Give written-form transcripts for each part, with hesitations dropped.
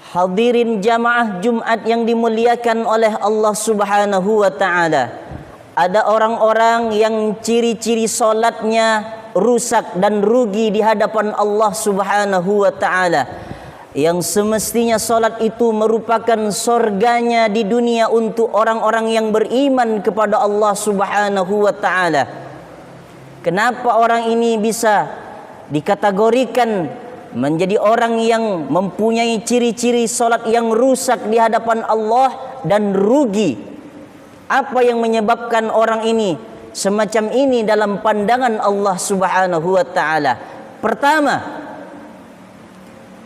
Hadirin jamaah Jumat yang dimuliakan oleh Allah Subhanahu wa taala. Ada orang-orang yang ciri-ciri salatnya rusak dan rugi di hadapan Allah Subhanahu wa taala. Yang semestinya salat itu merupakan surganya di dunia untuk orang-orang yang beriman kepada Allah Subhanahu wa taala. Kenapa orang ini bisa dikategorikan menjadi orang yang mempunyai ciri-ciri salat yang rusak di hadapan Allah dan rugi? Apa yang menyebabkan orang ini semacam ini dalam pandangan Allah Subhanahu wa taala? Pertama,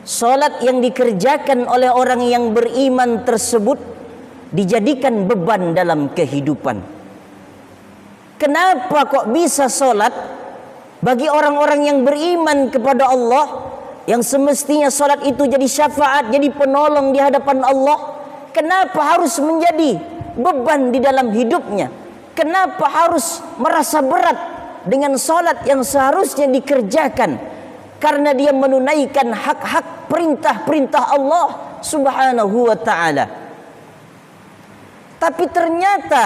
salat yang dikerjakan oleh orang yang beriman tersebut dijadikan beban dalam kehidupan. Kenapa kok bisa salat bagi orang-orang yang beriman kepada Allah, yang semestinya salat itu jadi syafaat, jadi penolong di hadapan Allah? Kenapa harus menjadi beban di dalam hidupnya? Kenapa harus merasa berat dengan salat yang seharusnya dikerjakan? Karena dia menunaikan hak-hak perintah-perintah Allah Subhanahu wa taala. Tapi ternyata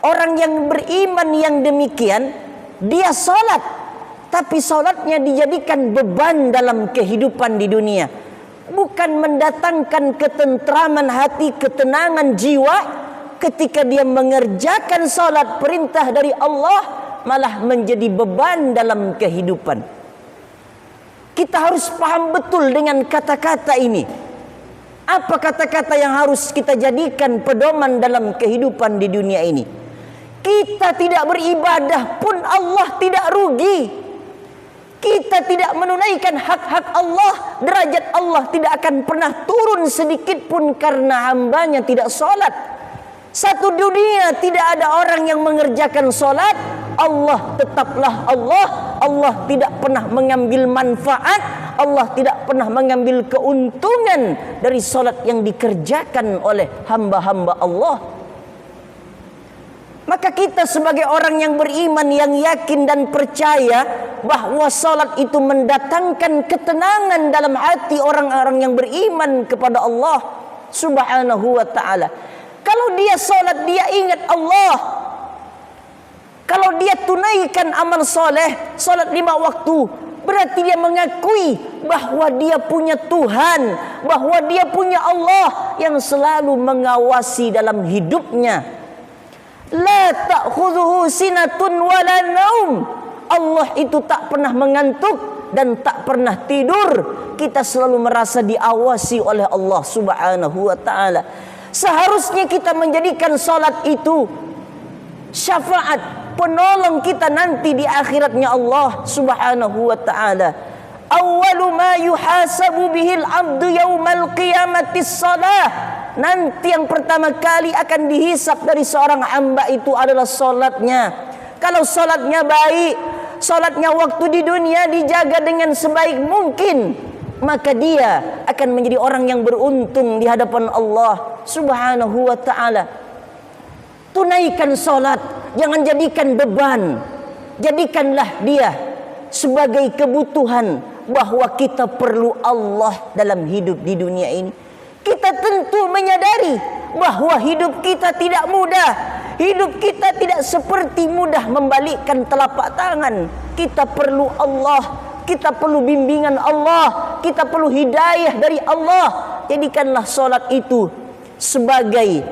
orang yang beriman yang demikian, dia salat, tapi salatnya dijadikan beban dalam kehidupan di dunia. Bukan mendatangkan ketentraman hati, ketenangan jiwa. Ketika dia mengerjakan salat perintah dari Allah, malah menjadi beban dalam kehidupan. Kita harus paham betul dengan kata-kata ini. Apa kata-kata yang harus kita jadikan pedoman dalam kehidupan di dunia ini? Kita tidak beribadah pun Allah tidak rugi. Kita tidak menunaikan hak-hak Allah, derajat Allah tidak akan pernah turun sedikit pun karena hambanya tidak salat. Satu dunia tidak ada orang yang mengerjakan salat, Allah tetaplah Allah. Allah tidak pernah mengambil manfaat, Allah tidak pernah mengambil keuntungan dari salat yang dikerjakan oleh hamba-hamba Allah. Maka kita sebagai orang yang beriman, yang yakin dan percaya bahwa salat itu mendatangkan ketenangan dalam hati orang-orang yang beriman kepada Allah Subhanahu wa taala. Kalau dia salat, dia ingat Allah. Kalau dia tunaikan amal soleh, salat 5 waktu, berarti dia mengakui bahwa dia punya Tuhan, bahwa dia punya Allah yang selalu mengawasi dalam hidupnya. La ta'khudhuhu sinatun wala naum. Allah itu tak pernah mengantuk dan tak pernah tidur. Kita selalu merasa diawasi oleh Allah Subhanahu wa taala. Seharusnya kita menjadikan salat itu syafaat, penolong kita nanti di akhiratnya Allah Subhanahu wa taala. Awwalu ma yuhasabu bihil abdu yaumal qiyamati shalah. Nanti yang pertama kali akan dihisap dari seorang hamba itu adalah salatnya. Kalau salatnya baik, salatnya waktu di dunia dijaga dengan sebaik mungkin, maka dia akan menjadi orang yang beruntung di hadapan Allah Subhanahu wa taala. Tunaikan salat, jangan jadikan beban. Jadikanlah dia sebagai kebutuhan bahwa kita perlu Allah dalam hidup di dunia ini. Kita tentu menyadari bahwa hidup kita tidak mudah. Hidup kita tidak seperti mudah membalikkan telapak tangan. Kita perlu Allah, kita perlu bimbingan Allah, kita perlu hidayah dari Allah. Jadikanlah salat itu sebagai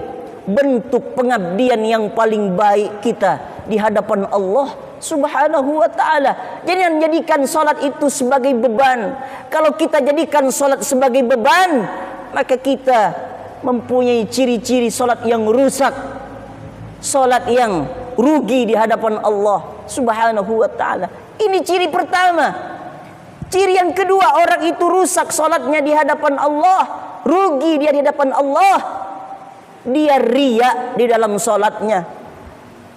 bentuk pengabdian yang paling baik kita di hadapan Allah Subhanahu wa taala. Jangan jadikan salat itu sebagai beban. Kalau kita jadikan salat sebagai beban, maka kita mempunyai ciri-ciri salat yang rusak, salat yang rugi di hadapan Allah Subhanahu wa taala. Ini ciri pertama. Ciri yang kedua, orang itu rusak salatnya di hadapan Allah, rugi dia di hadapan Allah. Dia riya di dalam salatnya.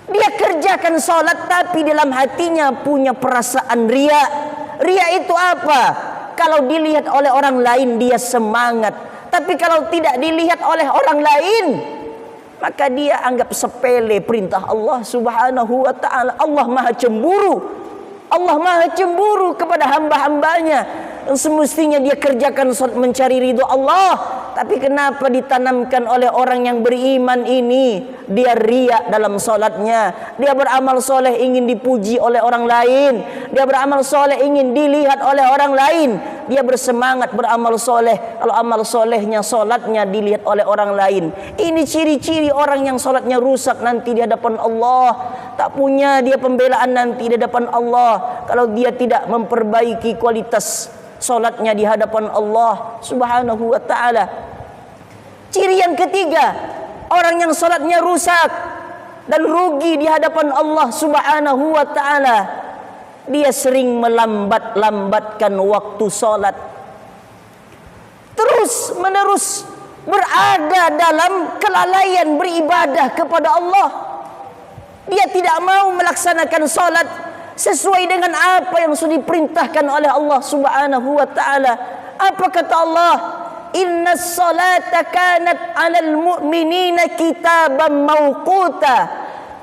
Dia kerjakan salat tapi dalam hatinya punya perasaan riya. Riya itu apa? Kalau dilihat oleh orang lain dia semangat, tapi kalau tidak dilihat oleh orang lain, maka dia anggap sepele perintah Allah Subhanahu wa taala. Allah Maha cemburu. Allah Maha cemburu kepada hamba-hambanya. yang semestinya dia kerjakan salat mencari ridho Allah, tapi kenapa ditanamkan oleh orang yang beriman ini? Dia riak dalam salatnya, dia beramal soleh ingin dipuji oleh orang lain, dia beramal soleh ingin dilihat oleh orang lain, dia bersemangat beramal soleh, kalau amal solehnya salatnya dilihat oleh orang lain. Ini ciri-ciri orang yang salatnya rusak nanti di hadapan Allah, tak punya dia pembelaan nanti di hadapan Allah kalau dia tidak memperbaiki kualitas salatnya di hadapan Allah Subhanahu wa taala. Ciri yang ketiga, orang yang salatnya rusak dan rugi di hadapan Allah Subhanahu wa taala, dia sering melambat-lambatkan waktu salat. Terus menerus berada dalam kelalaian beribadah kepada Allah. Dia tidak mau melaksanakan salat sesuai dengan apa yang sudah diperintahkan oleh Allah Subhanahu wa taala. Apa kata Allah? Innas salata kanat 'alal mu'minina kitaban mauquta.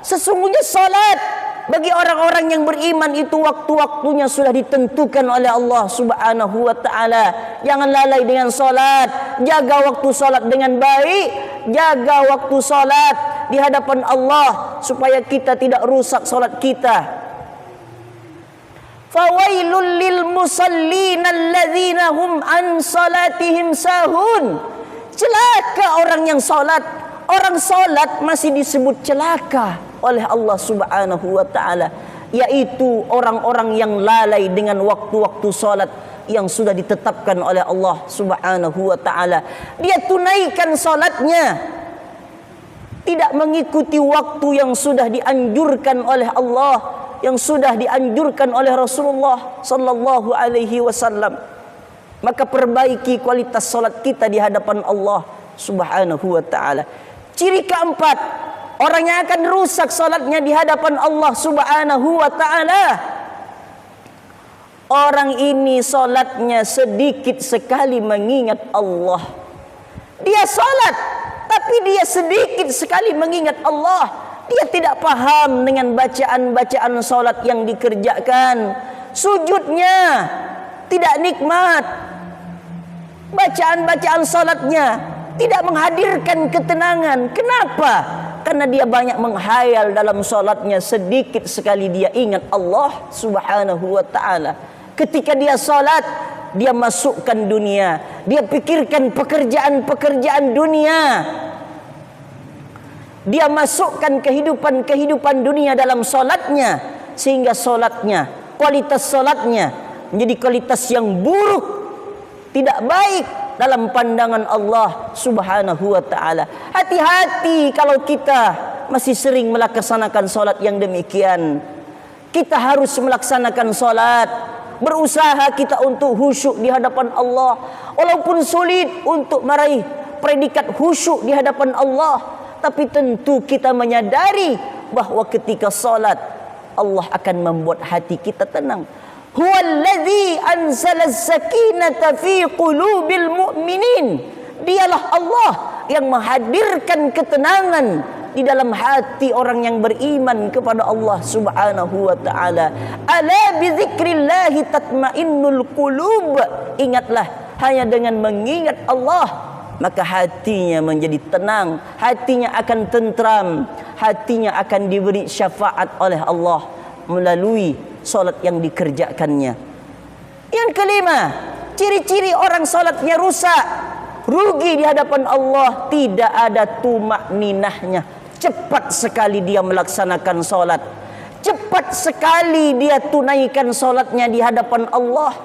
Sesungguhnya salat bagi orang-orang yang beriman itu waktu-waktunya sudah ditentukan oleh Allah Subhanahu wa taala. Jangan lalai dengan salat, jaga waktu salat dengan baik, jaga waktu salat di hadapan Allah supaya kita tidak rusak salat kita. Fawailul lil musallin alladzina hum an salatihim sahun. Celaka orang yang salat. Orang salat masih disebut celaka oleh Allah Subhanahu wa taala, yaitu orang-orang yang lalai dengan waktu-waktu salat yang sudah ditetapkan oleh Allah Subhanahu wa taala. Dia tunaikan salatnya, tidak mengikuti waktu yang sudah dianjurkan oleh Allah, yang sudah dianjurkan oleh Rasulullah sallallahu alaihi wasallam. Maka perbaiki kualitas salat kita di hadapan Allah Subhanahu wa taala. Ciri keempat, orang yang akan rusak salatnya di hadapan Allah Subhanahu wa taala, orang ini salatnya sedikit sekali mengingat Allah. Dia salat tapi dia sedikit sekali mengingat Allah. Dia tidak paham dengan bacaan-bacaan salat yang dikerjakan. Sujudnya tidak nikmat. Bacaan-bacaan salatnya tidak menghadirkan ketenangan. Kenapa? Karena dia banyak menghayal dalam salatnya, sedikit sekali dia ingat Allah Subhanahu wa taala. Ketika dia salat, dia masukkan dunia, dia pikirkan pekerjaan-pekerjaan dunia. Dia masukkan kehidupan dunia dalam salatnya, sehingga salatnya, kualitas salatnya menjadi kualitas yang buruk, tidak baik dalam pandangan Allah Subhanahu wa taala. Hati-hati kalau kita masih sering melaksanakan salat yang demikian. Kita harus melaksanakan salat, berusaha kita untuk khusyuk di hadapan Allah, walaupun sulit untuk meraih predikat khusyuk di hadapan Allah, tapi tentu kita menyadari bahwa ketika salat Allah akan membuat hati kita tenang. Huwallazi anzala as-sakinata fi qulubil mu'minin. Dialah Allah yang menghadirkan ketenangan di dalam hati orang yang beriman kepada Allah Subhanahu wa taala. Ala bi dzikrillah tatmainnul qulub. Ingatlah, hanya dengan mengingat Allah maka hatinya menjadi tenang, hatinya akan tentram, hatinya akan diberi syafaat oleh Allah melalui salat yang dikerjakannya. Yang kelima, ciri-ciri orang salatnya rusak, rugi di hadapan Allah, tidak ada tumakninahnya. Cepat sekali dia melaksanakan salat, cepat sekali dia tunaikan salatnya di hadapan Allah.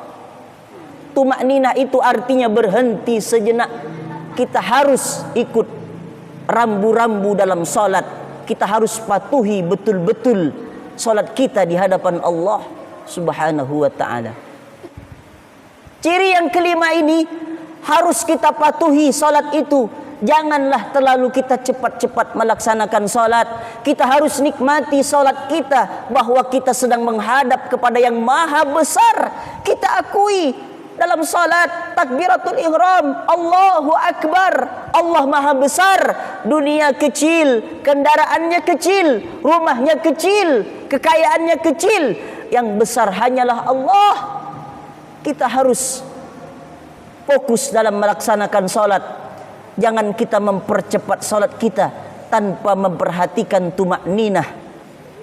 Tumakninah itu artinya berhenti sejenak. Kita harus ikut rambu-rambu dalam salat. Kita harus patuhi betul-betul salat kita di hadapan Allah Subhanahu wa taala. Ciri yang kelima ini harus kita patuhi salat itu. Janganlah terlalu kita cepat-cepat melaksanakan salat. Kita harus nikmati salat kita, bahwa kita sedang menghadap kepada yang maha besar. Kita akui dalam salat takbiratul ihram, Allahu akbar, Allah maha besar. Dunia kecil, kendaraannya kecil, rumahnya kecil, kekayaannya kecil, yang besar hanyalah Allah. Kita harus fokus dalam melaksanakan salat. Jangan kita mempercepat salat kita tanpa memperhatikan tumakninah,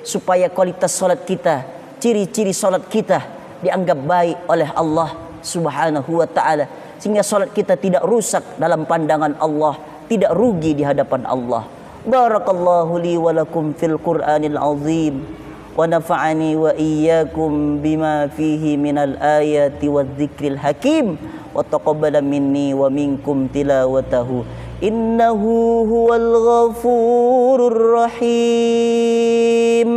supaya kualitas salat kita, ciri-ciri salat kita dianggap baik oleh Allah Subhanahu wa taala, sehingga salat kita tidak rusak dalam pandangan Allah, tidak rugi di hadapan Allah. Barakallahu li wa lakum fil Qur'anil azim wa nafa'ani wa iyyakum bima fihi minal ayati wadh-dhikril hakim wa taqabbala minni wa minkum tilawatahu innahu huwal ghafurur rahim.